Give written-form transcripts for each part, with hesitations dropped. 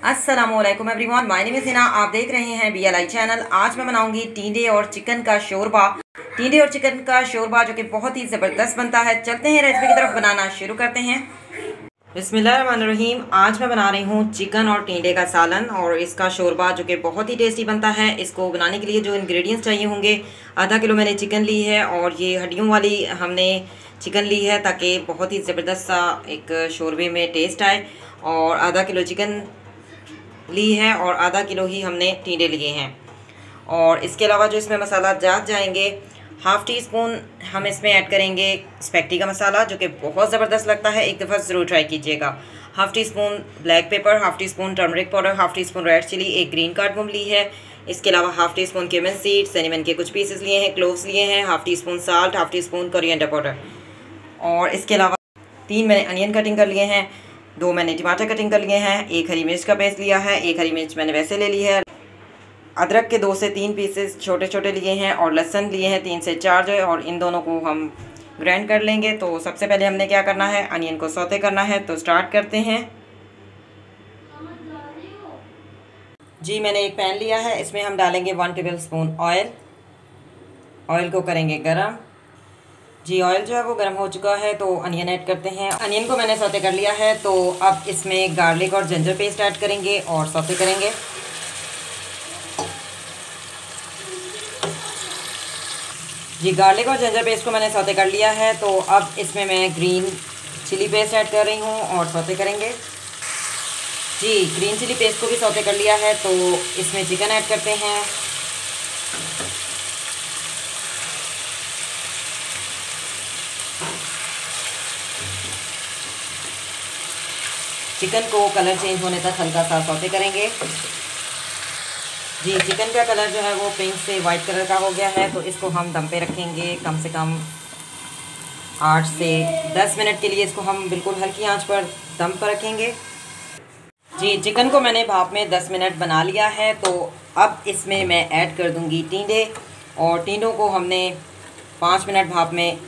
अस्सलामुअलैकुम everyone, my name is Hina. आप देख रहे हैं BLI चैनल। आज मैं बनाऊंगी टींडे और चिकन का शोरबा। टींडे और चिकन का शोरबा जो कि बहुत ही ज़बरदस्त बनता है। चलते हैं रेसिपी की तरफ, बनाना शुरू करते हैं। बिस्मिल्लाहिर्रहमानिर्रहीम। आज मैं बना रही हूँ चिकन और टींडे का सालन और इसका शोरबा जो कि बहुत ही टेस्टी बनता है। इसको बनाने के लिए जो इंग्रेडिएंट्स चाहिए होंगे, आधा किलो मैंने चिकन ली है और ये हड्डियों वाली हमने चिकन ली है ताकि बहुत ही ज़बरदस्त सा एक शोरबे में टेस्ट आए। और आधा किलो चिकन ली है और आधा किलो ही हमने टींडे लिए हैं। और इसके अलावा जो इसमें मसाला जात जाएंगे, हाफ़ टी स्पून हम इसमें ऐड करेंगे स्पैगेटी का मसाला जो कि बहुत ज़बरदस्त लगता है, एक दफ़ा ज़रूर ट्राई कीजिएगा। Half teaspoon black pepper, half teaspoon turmeric powder, half teaspoon red chilli, एक ग्रीन कार्डमम ली है। इसके अलावा half teaspoon cumin seed, cinnamon के कुछ पीसेस लिए हैं, क्लोव्स लिए हैं, half teaspoon salt, half teaspoon coriander powder. और इसके अलावा 3 मैंने अनियन कटिंग कर लिए हैं, 2 मैंने टमाटर कटिंग कर लिए हैं, 1 हरी मिर्च का पेस्ट लिया है, 1 हरी मिर्च मैंने वैसे ले ली है। अदरक के 2 से 3 पीसेस छोटे छोटे लिए हैं और लहसुन लिए हैं 3 से 4 जो है, और इन दोनों को हम ग्राइंड कर लेंगे। तो सबसे पहले हमने क्या करना है, अनियन को सौते करना है। तो स्टार्ट करते हैं जी। मैंने एक पैन लिया है, इसमें हम डालेंगे 1 टेबल स्पून ऑयल। ऑयल को करेंगे गरम जी। ऑयल जो है वो गर्म हो चुका है तो अनियन ऐड करते हैं। अनियन को मैंने सौते कर लिया है तो अब इसमें गार्लिक और जिंजर पेस्ट ऐड करेंगे और सौते करेंगे जी। गार्लिक और जिंजर पेस्ट को मैंने सौते कर लिया है तो अब इसमें मैं ग्रीन चिली पेस्ट ऐड कर रही हूँ और सौते करेंगे जी। ग्रीन चिली पेस्ट को भी सौते कर लिया है तो इसमें चिकन ऐड करते हैं। चिकन को कलर चेंज होने तक हल्का सा सौते करेंगे जी। चिकन का कलर जो है वो पिंक से वाइट कलर का हो गया है तो इसको हम दम पे रखेंगे कम से कम 8 से 10 मिनट के लिए। इसको हम बिल्कुल हल्की आंच पर दम पर रखेंगे जी। चिकन को मैंने भाप में 10 मिनट बना लिया है तो अब इसमें मैं ऐड कर दूंगी टींडे, और टींडों को हमने 5 मिनट भाप में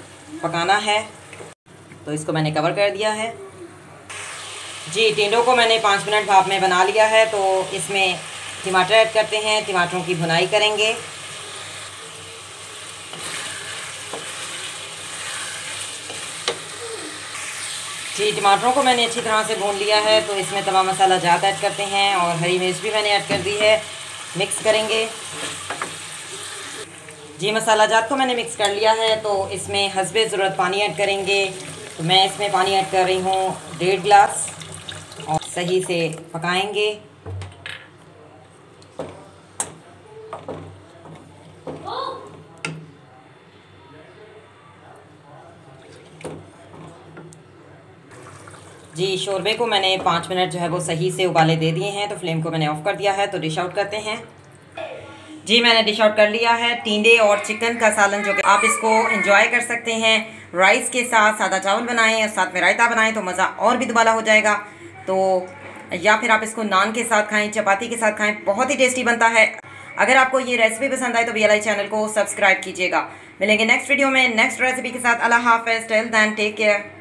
पकाना है। तो इसको मैंने कवर कर दिया है जी। टींडों को मैंने 5 मिनट भाप में बना लिया है तो इसमें टमाटर ऐड करते हैं। टमाटरों की भुनाई करेंगे जी। टमाटरों को मैंने अच्छी तरह से भून लिया है तो इसमें तमाम मसाला जात ऐड करते हैं और हरी मिर्च भी मैंने ऐड कर दी है। मिक्स करेंगे जी। मसाला जात को मैंने मिक्स कर लिया है तो इसमें हस्बे ज़रूरत पानी ऐड करेंगे। तो मैं इसमें पानी ऐड कर रही हूँ 1.5 गिलास और सही से पकाएंगे जी। शोरबे को मैंने 5 मिनट जो है वो सही से उबाले दे दिए हैं तो फ्लेम को मैंने ऑफ़ कर दिया है। तो डिश आउट करते हैं जी। मैंने डिश आउट कर लिया है टींडे और चिकन का सालन, जो कि आप इसको एंजॉय कर सकते हैं राइस के साथ। सादा चावल बनाएं और साथ में रायता बनाएं तो मज़ा और भी दुबाला हो जाएगा। तो या फिर आप इसको नान के साथ खाएं, चपाती के साथ खाएं, बहुत ही टेस्टी बनता है। अगर आपको ये रेसिपी पसंद आए तो BLI चैनल को सब्सक्राइब कीजिएगा। मिलेंगे नेक्स्ट वीडियो में नेक्स्ट रेसिपी के साथ। अल्लाह हाफ़िज़। Till then take care.